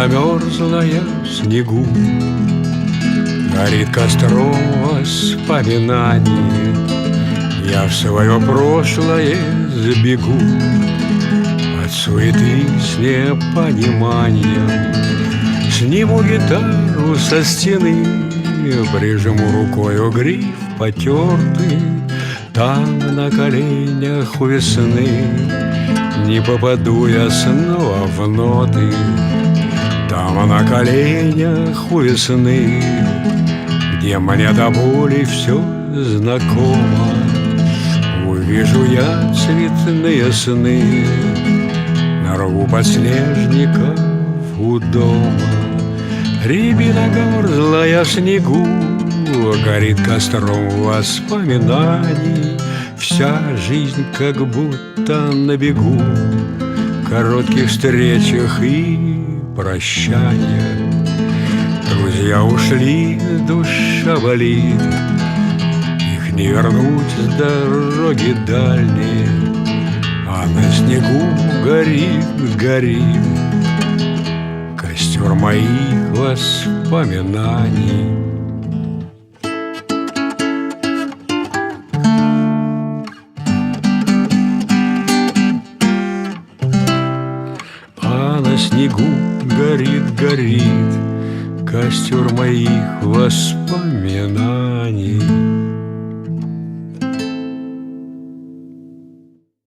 замерзла я в снегу, горит костром воспоминаний. Я в свое прошлое сбегу от суеты с непониманием. Сниму гитару со стены, прижму рукою гриф потертый. Там на коленях у весны не попаду я снова в ноты. Там на коленях у весны, где мне до боли все знакомо, увижу я цветные сны на рву подснежников у дома. Рябина мерзлая в снегу, горит костром воспоминаний. Вся жизнь как будто на бегу, коротких встречах и прощания. Друзья ушли, душа болит, их не вернуть с дороги дальней. А на снегу горит, горит костер моих воспоминаний. А на снегу горит, горит костер моих воспоминаний.